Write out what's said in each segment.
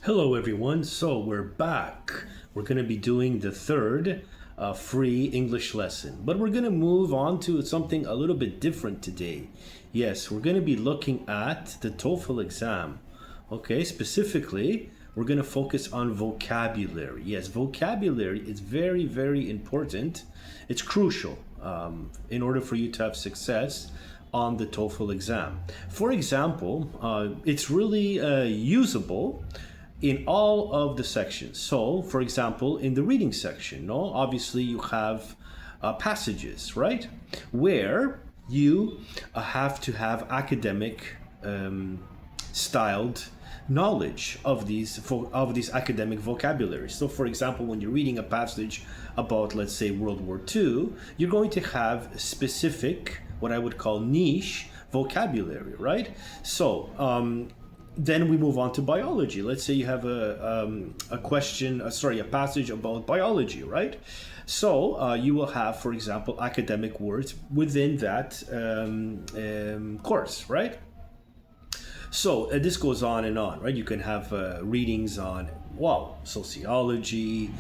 Hello everyone, so we're back. We're going to be doing the third free English lesson, but we're going to move on to something a little bit different today. Yes, we're going to be looking at the TOEFL exam. Okay, specifically, we're going to focus on vocabulary. Yes, vocabulary is very, very important. It's crucial in order for you to have success on the TOEFL exam. For example, it's really usable in all of the sections. So, for example, in the reading section, no, obviously you have passages, right, where you have to have academic styled knowledge of these academic vocabularies. So, for example, when you're reading a passage about, let's say, World War II, you're going to have specific, what I would call niche vocabulary, right? So, then we move on to biology. Let's say you have a passage about biology, right? So you will have, for example, academic words within that course, right? So this goes on and on, right? You can have readings on, sociology,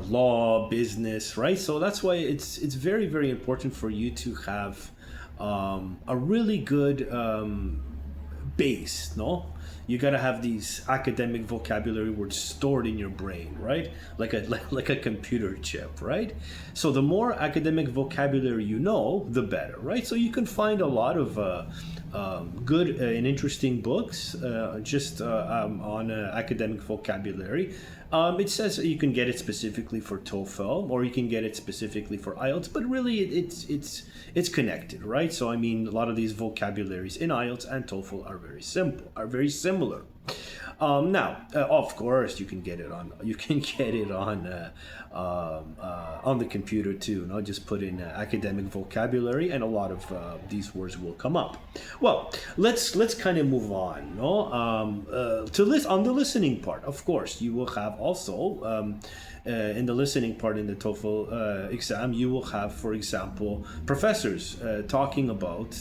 law, business, right? So that's why it's very, very important for you to have a really good base, no? You gotta have these academic vocabulary words stored in your brain, right? Like a computer chip, right? So the more academic vocabulary you know, the better, right? So you can find a lot of good and interesting books on academic vocabulary. It says you can get it specifically for TOEFL, or you can get it specifically for IELTS, but really it's connected, right? So I mean, a lot of these vocabularies in IELTS and TOEFL are very similar. Now, of course, you can get it on on the computer too. And I'll just put in academic vocabulary, and a lot of these words will come up. Well, let's kind of move on. On the listening part, of course, you will have also. In the listening part in the TOEFL exam, you will have, for example, professors talking about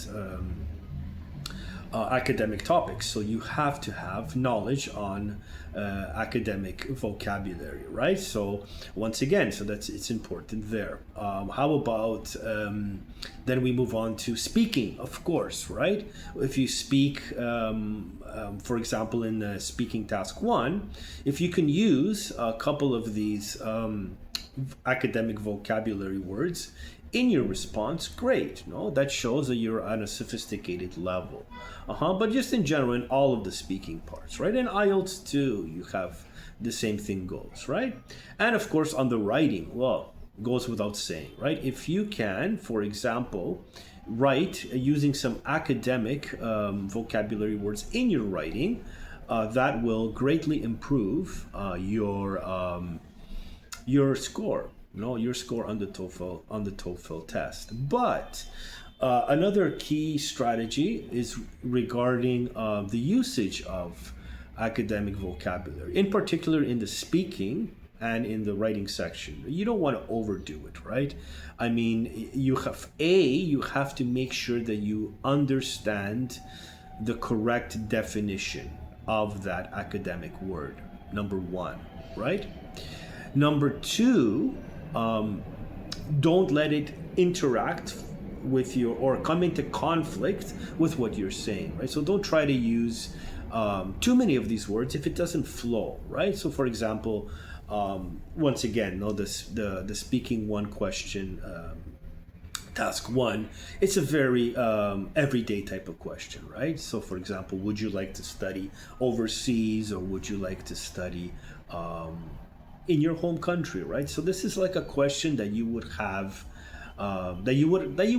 academic topics. So you have to have knowledge on academic vocabulary, right? So once again, it's important there. How about then we move on to speaking, of course, right? If you speak, for example, in speaking task 1, if you can use a couple of these academic vocabulary words in your response, great. No, that shows that you're on a sophisticated level. But just in general, in all of the speaking parts, right? In IELTS too, you have the same thing goes, right? And of course, on the writing, well, goes without saying, right? If you can, for example, write using some academic vocabulary words in your writing, that will greatly improve your score. Your score on the TOEFL test. But another key strategy is regarding the usage of academic vocabulary, in particular in the speaking and in the writing section. You don't want to overdo it, right? I mean, you have to make sure that you understand the correct definition of that academic word, number 1, right? Number 2, don't let it interact with or come into conflict with what you're saying, right? So don't try to use too many of these words if it doesn't flow, right? So for example, once again, the speaking 1 question, task 1, it's a very everyday type of question, right? So for example, would you like to study overseas, or would you like to study in your home country, right? So this is like a question that you would have, that you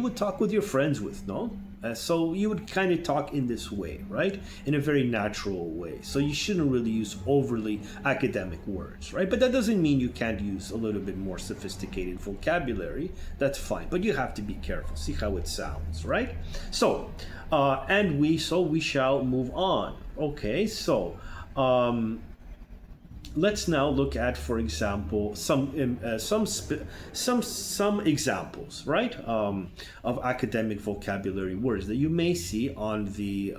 would talk with your friends with, no? So you would kind of talk in this way, right? In a very natural way. So you shouldn't really use overly academic words, right? But that doesn't mean you can't use a little bit more sophisticated vocabulary. That's fine, but you have to be careful. See how it sounds, right? So, we shall move on. Okay, so. Let's now look at, for example, some examples, right, of academic vocabulary words that you may see on the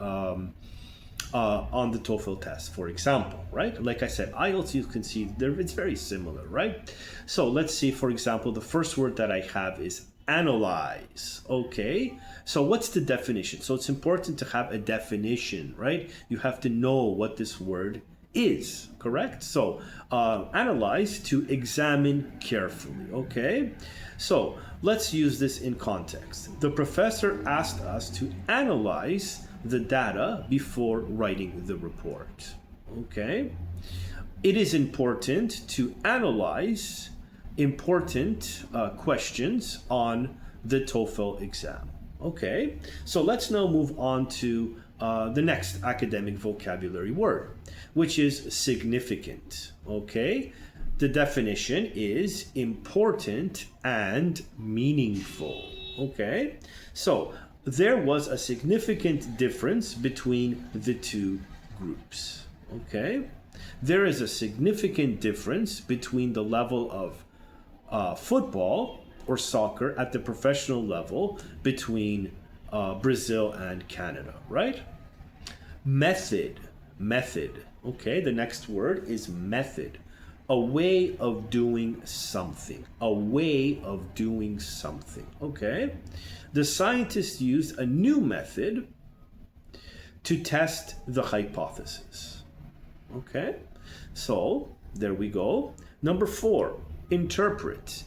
on the TOEFL test, for example, right? Like I said, IELTS, you can see there, it's very similar, right? So let's see, for example, the first word that I have is analyze. Okay, so what's the definition? So it's important to have a definition, right? You have to know what this word is, correct? So analyze, to examine carefully. Okay, so let's use this in context. The professor asked us to analyze the data before writing the report. Okay, it is important to analyze important questions on the TOEFL exam. Okay, so let's now move on to the next academic vocabulary word, which is significant. Okay, the definition is important and meaningful. Okay, so there was a significant difference between the two groups. Okay, there is a significant difference between the level of football or soccer at the professional level between Brazil and Canada, right? Method. Okay, the next word is method. A way of doing something. A way of doing something. Okay? The scientists used a new method to test the hypothesis. Okay? So, there we go. Number 4, interpret.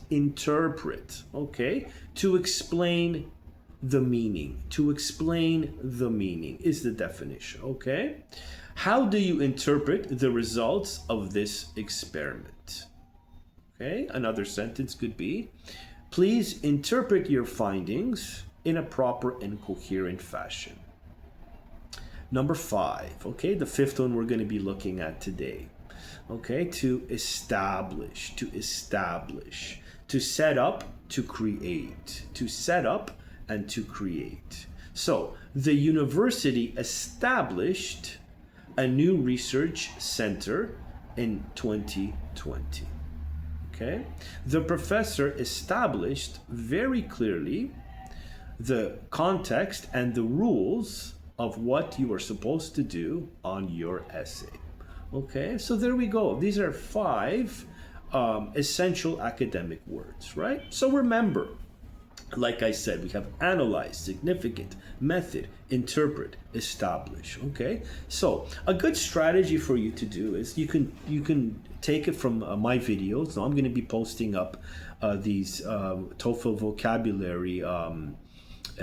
Okay? To explain the meaning. To explain the meaning is the definition. Okay? How do you interpret the results of this experiment? Okay? Another sentence could be, please interpret your findings in a proper and coherent fashion. Number 5, okay, the 5th one we're going to be looking at today. Okay, to establish, to set up, to create, to set up and to create. So the university established a new research center in 2020. Okay, the professor established very clearly the context and the rules of what you are supposed to do on your essay. Okay, so there we go. These are 5 essential academic words, right? So remember, like I said, we have analyze, significant, method, interpret, establish. Okay, so a good strategy for you to do is you can take it from my videos. Now I'm going to be posting up these TOEFL vocabulary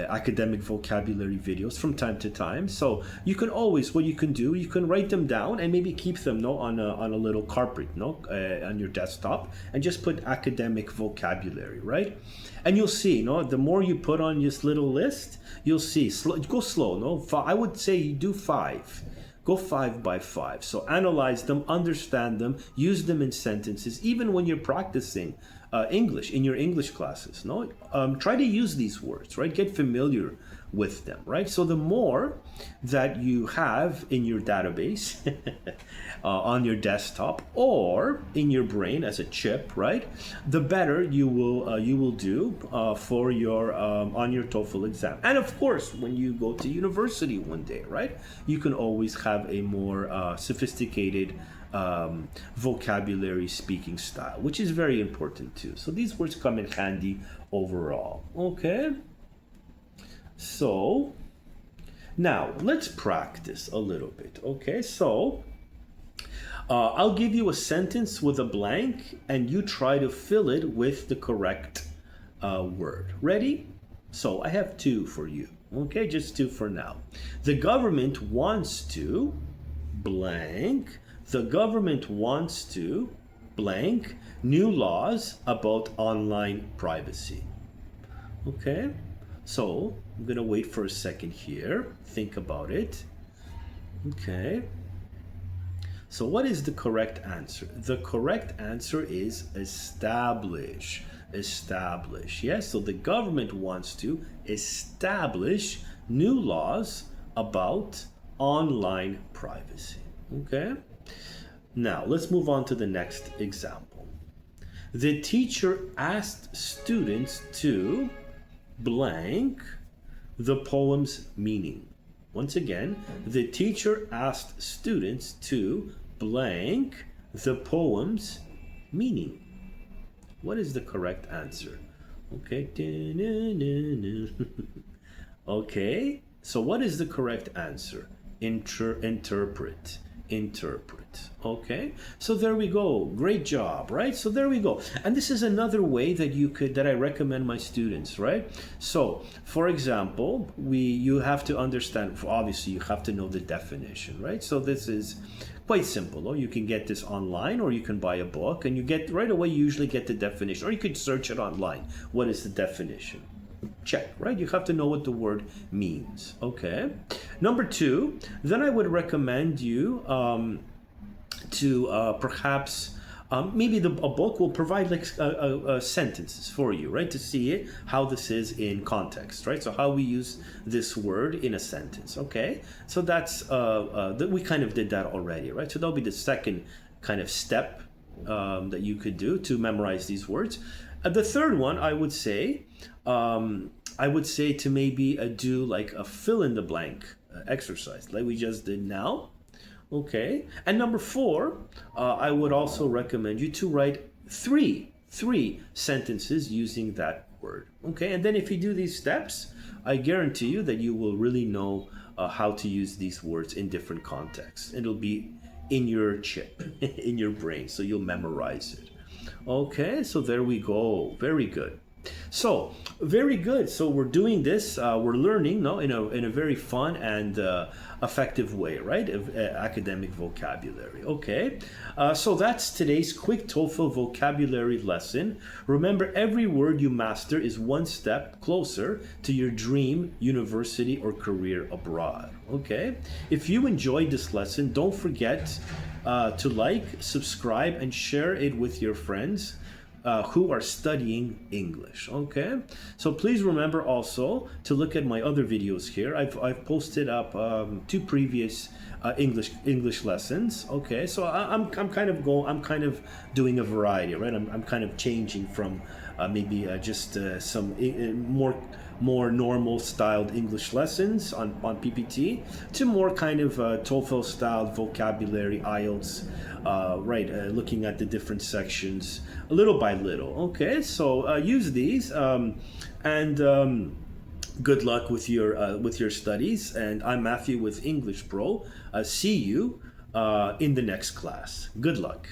academic vocabulary videos from time to time. So you can always, what you can do, you can write them down and maybe keep them on a little carpet on your desktop, and just put academic vocabulary, right? And you'll see, the more you put on this little list, you'll see, go slow, I would say you do 5. Go 5 by 5. So analyze them, understand them, use them in sentences, even when you're practicing English in your English classes. Try to use these words, right? Get familiar with them, right? So the more that you have in your database, on your desktop or in your brain as a chip, right? The better you will do for your on your TOEFL exam. And of course, when you go to university one day, right? You can always have a more sophisticated vocabulary speaking style, which is very important too. So these words come in handy overall. Okay, so now let's practice a little bit. Okay, so I'll give you a sentence with a blank and you try to fill it with the correct word. Ready? So I have 2 for you. Okay, just 2 for now. The government wants to blank. The government wants to blank new laws about online privacy. Okay, so I'm gonna wait for a second here. Think about it. Okay. So what is the correct answer? The correct answer is establish. Establish. Yes, so the government wants to establish new laws about online privacy. Okay? Now, let's move on to the next example. The teacher asked students to blank the poem's meaning. Once again, the teacher asked students to blank the poem's meaning. What is the correct answer? Okay. Okay. So what is the correct answer? Interpret. Interpret. Okay. So there we go. Great job, right? So there we go. And this is another way that that I recommend my students, right? So, for example, you have to understand, obviously you have to know the definition, right? So this is quite simple. Or you can get this online, or you can buy a book, and you get right away, you usually get the definition, or you could search it online. What is the definition? Check, right? You have to know what the word means. Okay. Number two, then I would recommend you to perhaps maybe a book will provide like sentences for you, right? To see it, how this is in context, right? So how we use this word in a sentence. Okay. So that's we kind of did that already, right? So that'll be the second kind of step that you could do to memorize these words. The third one, I would say to maybe do like a fill in the blank exercise, like we just did now. Okay. And number four, I would also recommend you to write three sentences using that word. Okay. And then if you do these steps, I guarantee you that you will really know how to use these words in different contexts. It'll be in your chip, in your brain, so you'll memorize it. Okay, so there we go. Very good. So very good. So we're doing this. We're learning, no, in a very fun and effective way, right? Academic vocabulary. Okay. So that's today's quick TOEFL vocabulary lesson. Remember, every word you master is one step closer to your dream university or career abroad. Okay. If you enjoyed this lesson, don't forget to like, subscribe, and share it with your friends who are studying English. Okay, so please remember also to look at my other videos here. I've posted up 2 previous English lessons. Okay, so I'm kind of doing a variety, right? I'm kind of changing from maybe just some more normal styled English lessons on PPT to more kind of TOEFL styled vocabulary, IELTS, right? Looking at the different sections little by little. Okay, so use these and good luck with your studies. And I'm Matthew with English Pro. See you in the next class. Good luck.